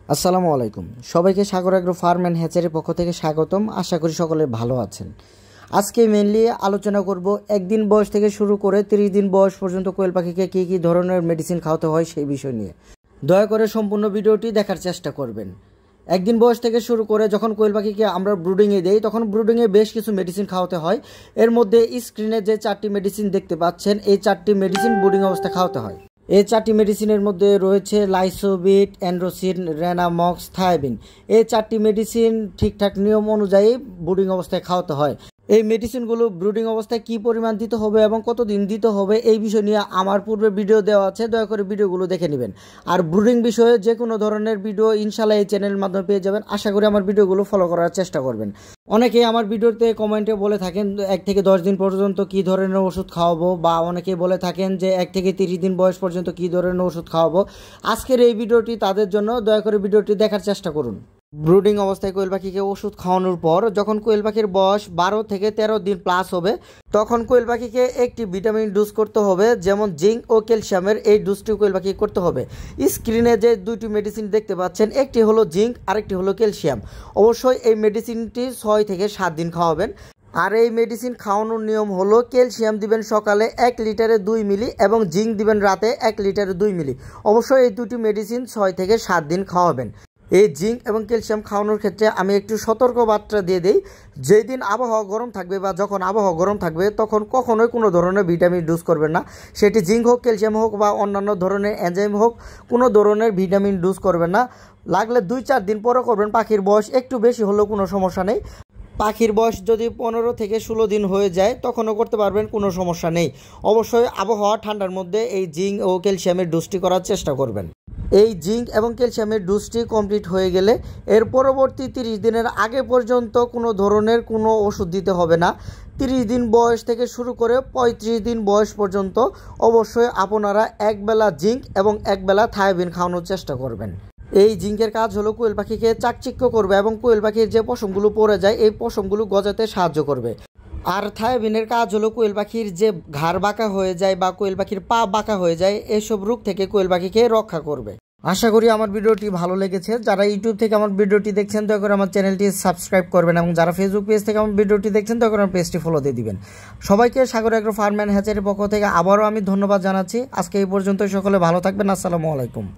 আসসালামু আলাইকুম। সবাইকে সাগর এগ্রো ফার্ম অ্যান্ড হ্যাচারির পক্ষ থেকে স্বাগতম। আশা করি সকলে ভালো আছেন। আজকে মেইনলি আলোচনা করব একদিন বয়স থেকে শুরু করে 30 দিন বয়স পর্যন্ত কোয়েল পাখিকে কী কী ধরনের মেডিসিন খাওয়াতে হয় সেই বিষয় নিয়ে। দয়া করে সম্পূর্ণ ভিডিওটি দেখার চেষ্টা করবেন। একদিন বয়স থেকে শুরু করে যখন কোয়েল পাখিকে আমরা ব্রুডিংয়ে দেই তখন ব্রুডিংয়ে বেশ কিছু মেডিসিন খাওয়াতে হয়। এর মধ্যে স্ক্রিনে যে 4টি মেডিসিন দেখতে পাচ্ছেন এই 4টি মেডিসিন ব্রুডিং অবস্থায় খাওয়াতে হয়। এই 4টি মেডিসিনের মধ্যে রয়েছে লাইসোবিট, অ্যান্ড্রোসিন, রেনামক্স, থায়াবিন। এই 4টি মেডিসিন ঠিকঠাক নিয়ম অনুযায়ী ব্রুডিং অবস্থায় খাওয়াতে হয়। এই মেডিসিনগুলো ব্রুডিং অবস্থায় কী পরিমাণ দিতে হবে এবং কতদিন দিতে হবে এই বিষয় নিয়ে আমার পূর্বে ভিডিও দেওয়া আছে, দয়া করে ভিডিওগুলো দেখে নেবেন। আর ব্রুডিং বিষয়ে যে কোনো ধরনের ভিডিও ইনশাল্লাহ এই চ্যানেলের মাধ্যমে পেয়ে যাবেন। আশা করি আমার ভিডিওগুলো ফলো করার চেষ্টা করবেন। অনেকেই আমার ভিডিওতে কমেন্টে বলে থাকেন 1 থেকে 10 দিন পর্যন্ত কী ধরনের ওষুধ খাওয়াবো, বা অনেকেই বলে থাকেন যে 1 থেকে 30 দিন বয়স পর্যন্ত কী ধরনের ওষুধ খাওয়াবো। আজকের এই ভিডিওটি তাদের জন্য, দয়া করে ভিডিওটি দেখার চেষ্টা করুন। ব্রুডিং অবস্থায় কোয়েল পাখিকে ওষুধ খাওয়ানোর পর যখন কোয়েল পাখির বয়স 12 থেকে 13 দিন প্লাস হবে তখন কোয়েল পাখিকে একটি ভিটামিন ডোজ করতে হবে, যেমন জিঙ্ক ও ক্যালসিয়ামের এই ডোজটি কোয়েল পাখিকে করতে হবে। স্ক্রিনে যে 2টি মেডিসিন দেখতে পাচ্ছেন, একটি হলো জিঙ্ক আরেকটি হলো ক্যালসিয়াম। অবশ্যই এই মেডিসিনটি 6 থেকে 7 দিন খাওয়াবেন। আর এই মেডিসিন খাওয়ানোর নিয়ম হলো ক্যালসিয়াম দিবেন সকালে 1 লিটারে 2 মিলি এবং জিঙ্ক দিবেন রাতে 1 লিটারে 2 মিলি। অবশ্যই এই 2টি মেডিসিন 6 থেকে 7 দিন খাওয়াবেন। এই জিঙ্ক এবং ক্যালসিয়াম খাওয়ানোর ক্ষেত্রে আমি একটু সতর্কবার্তা দিয়ে দিই, যেদিন আবহাওয়া গরম থাকবে বা যখন আবহাওয়া গরম থাকবে তখন কখনোই কোনো ধরনের ভিটামিন ডোজ করবেন না। সেটি জিঙ্ক হোক, ক্যালসিয়াম হোক বা অন্যান্য ধরনের এনজাইম হোক, কোনো ধরনের ভিটামিন ডোজ করবেন না। লাগলে 2-4 দিন পরে করবেন। পাখির বয়স একটু বেশি হলেও কোনো সমস্যা নেই। পাখির বয়স যদি 15 থেকে 16 দিন হয়ে যায় তখনও করতে পারবেন, কোনো সমস্যা নেই। অবশ্যই আবহাওয়া ঠান্ডার মধ্যে এই জিঙ্ক ও ক্যালসিয়ামের ডোজটি করার চেষ্টা করবেন। এই জিঙ্ক এবং ক্যালসিয়ামের ডোজটি কমপ্লিট হয়ে গেলে এর পরবর্তী 30 দিনের আগে পর্যন্ত কোনো ধরনের কোনো ওষুধ দিতে হবে না। 30 দিন বয়স থেকে শুরু করে 35 দিন বয়স পর্যন্ত অবশ্যই আপনারা একবেলা জিঙ্ক এবং একবেলা থায়াবিন খাওয়ানোর চেষ্টা করবেন। এই জিঙ্কের কাজ হলো কোয়েল পাখিকে চাকচিক্য করবে এবং কোয়েল পাখির যে পশমগুলো পড়ে যায় এই পশমগুলো গজাতে সাহায্য করবে। আর থায়াবিনের কাজ হলো কোয়েল পাখির যে ঘাড় বাঁকা হয়ে যায় বা কোয়েল পাখির পা বাঁকা হয়ে যায় এসব রোগ থেকে কোয়েল পাখিকে রক্ষা করবে। আশা করি আমার ভিডিওটি ভালো লেগেছে। যারা ইউটিউব থেকে আমার ভিডিওটি দেখছেন দয়া করে আমার চ্যানেলটি সাবস্ক্রাইব করবেন, এবং যারা ফেসবুক পেজ থেকে আমার ভিডিওটি দেখছেন দয়া করে আমার পেজটি ফলো দিয়ে দিবেন। সবাইকে সাগর এগ্রো ফার্ম অ্যান্ড হ্যাচারির পক্ষ থেকে আবারও আমি ধন্যবাদ জানাচ্ছি। আজকে এই পর্যন্ত সকলে ভালো থাকবেন। আসসালামু আলাইকুম।